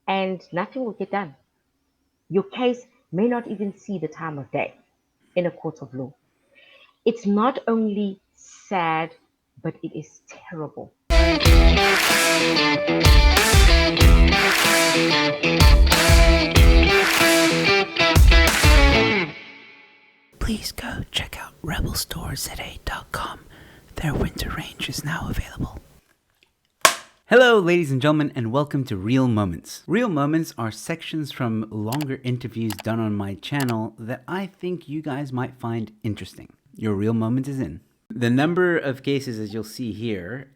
and nothing will get done. Your case may not even see the time of day in a court of law. It's not only sad, but it is terrible. Please go check out rebelstoreZA.com. Their winter range is now available. Hello, ladies and gentlemen, and welcome to Real Moments. Real Moments are sections from longer interviews done on my channel that I think you guys might find interesting. Your Real Moment is in. The number of cases, as you'll see here,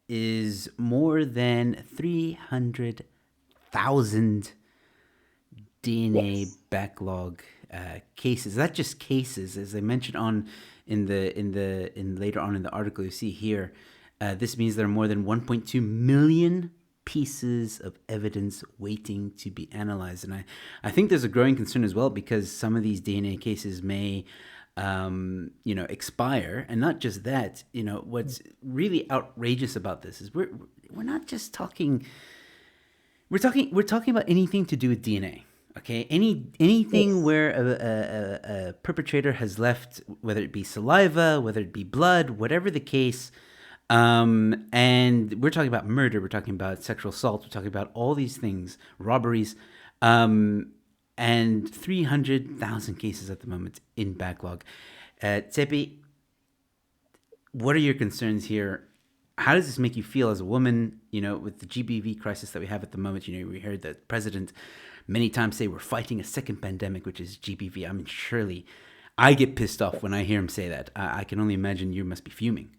is more than 300,000 DNA backlog cases. That's just cases, as I mentioned later on in the article you see here. This means there are more than 1.2 million pieces of evidence waiting to be analyzed, and I think there's a growing concern as well because some of these DNA cases may expire, and not just that. What's really outrageous about this is we're not just talking. We're talking about anything to do with DNA. Okay, anything where a perpetrator has left, whether it be saliva, whether it be blood, whatever the case, and we're talking about murder, we're talking about sexual assault, we're talking about all these things, robberies, and 300,000 cases at the moment in backlog. Tshepi, what are your concerns here? How does this make you feel as a woman, with the GBV crisis that we have at the moment? We heard the president many times say we're fighting a second pandemic, which is GBV. I mean, surely I get pissed off when I hear him say that. I can only imagine you must be fuming.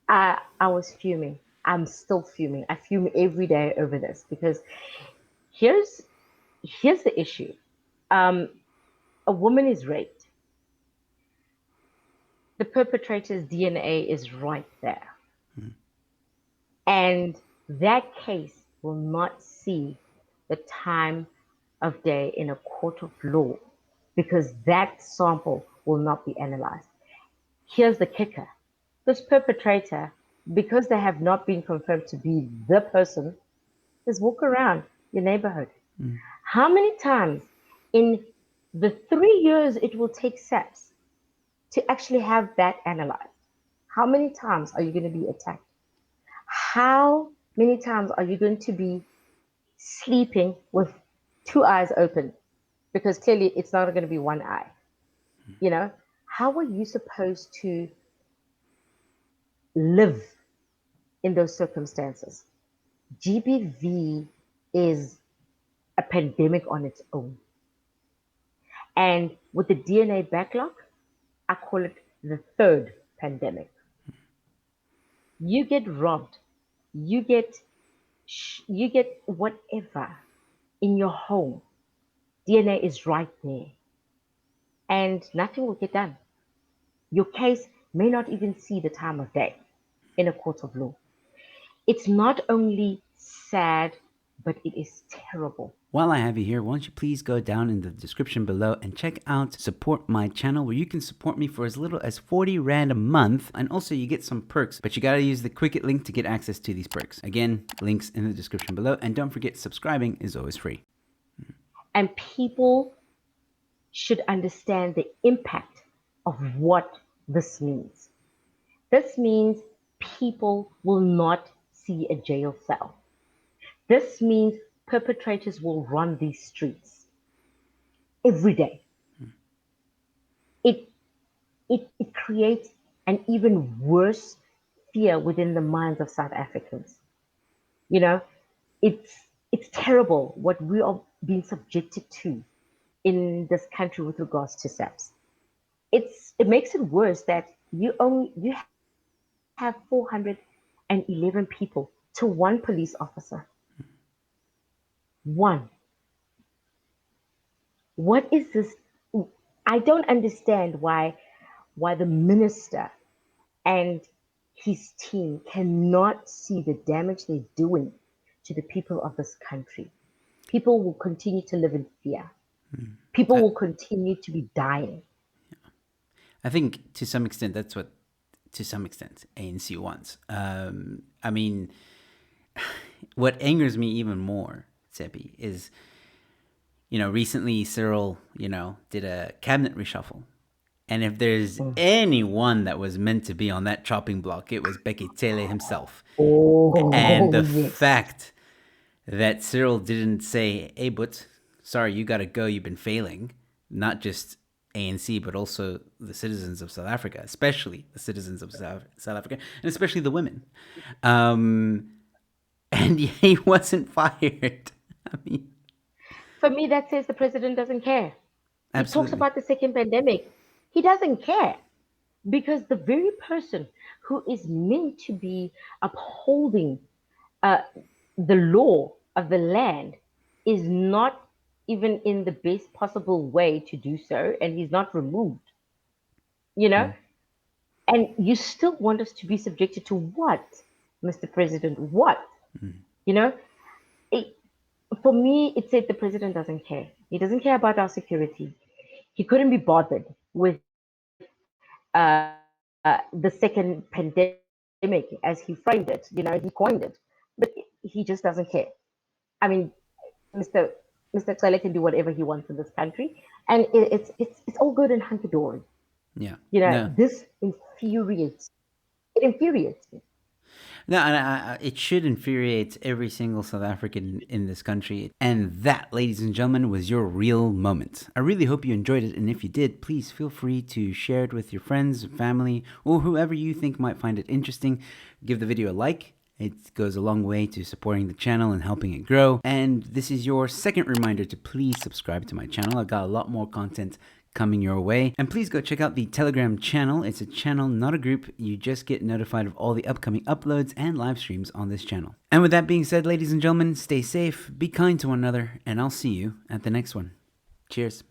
I was fuming. I'm still fuming. I fume every day over this because here's the issue. A woman is raped. The perpetrator's DNA is right there. And that case will not see the time of day in a court of law because that sample will not be analyzed. Here's the kicker. This perpetrator, because they have not been confirmed to be the person, just walk around your neighborhood. How many times in the 3 years it will take SAPS to actually have that analyzed? How many times are you going to be attacked? How many times are you going to be sleeping with 2 eyes open? Because clearly it's not going to be 1 eye. How are you supposed to live in those circumstances? GBV is a pandemic on its own. And with the DNA backlog, I call it the third pandemic. You get robbed, you get whatever in your home. DNA is right there, and nothing will get done. Your case may not even see the time of day in a court of law. It's not only sad, but it is terrible. While I have you here, why don't you please go down in the description below and check out Support My Channel, where you can support me for as little as 40 Rand a month, and also you get some perks, but you gotta use the Quicket link to get access to these perks. Again, links in the description below, and don't forget, subscribing is always free. And people should understand the impact of what this means. This means people will not see a jail cell. This means perpetrators will run these streets every day. It creates an even worse fear within the minds of South Africans. It's terrible what we are being subjected to in this country with regards to SAPS. It makes it worse that you have 411 people to one police officer. One. What is this? I don't understand why the minister and his team cannot see the damage they're doing to the people of this country. People will continue to live in fear. People will continue to be dying. I think to some extent that's what ANC wants. I mean, what angers me even more, Tshepi, is, recently Cyril, did a cabinet reshuffle. And if there's anyone that was meant to be on that chopping block, it was Bekele himself. And Oh, the yes. fact that Cyril didn't say, hey, but sorry, you got to go, you've been failing, not just ANC, but also the citizens of South Africa, especially the citizens of South Africa, and especially the women. Um, and he wasn't fired. I mean, For me, that says the president doesn't care. He talks absolutely. about the second pandemic. He doesn't care because the very person who is meant to be upholding uh, the law of the land is not even in the best possible way to do so, and he's not removed, you know? Mm, And you still want us to be subjected to what, Mr. President? What? mm, You know, it, for me, it said the president doesn't care. He doesn't care about our security. He couldn't be bothered with the second pandemic as he framed it. He coined it, but he just doesn't care. I mean, Mr. Mr. Tsele can do whatever he wants in this country, and it's all good and hunky dory. yeah. No. This infuriates. It infuriates me. No, and it should infuriate every single South African in this country. And that, ladies and gentlemen, was your real moment. I really hope you enjoyed it, and if you did, please feel free to share it with your friends, family, or whoever you think might find it interesting. Give the video a like. It goes a long way to supporting the channel and helping it grow. And this is your second reminder to please subscribe to my channel. I've got a lot more content coming your way. And please go check out the Telegram channel. It's a channel, not a group. You just get notified of all the upcoming uploads and live streams on this channel. And with that being said, ladies and gentlemen, stay safe, be kind to one another, and I'll see you at the next one. Cheers.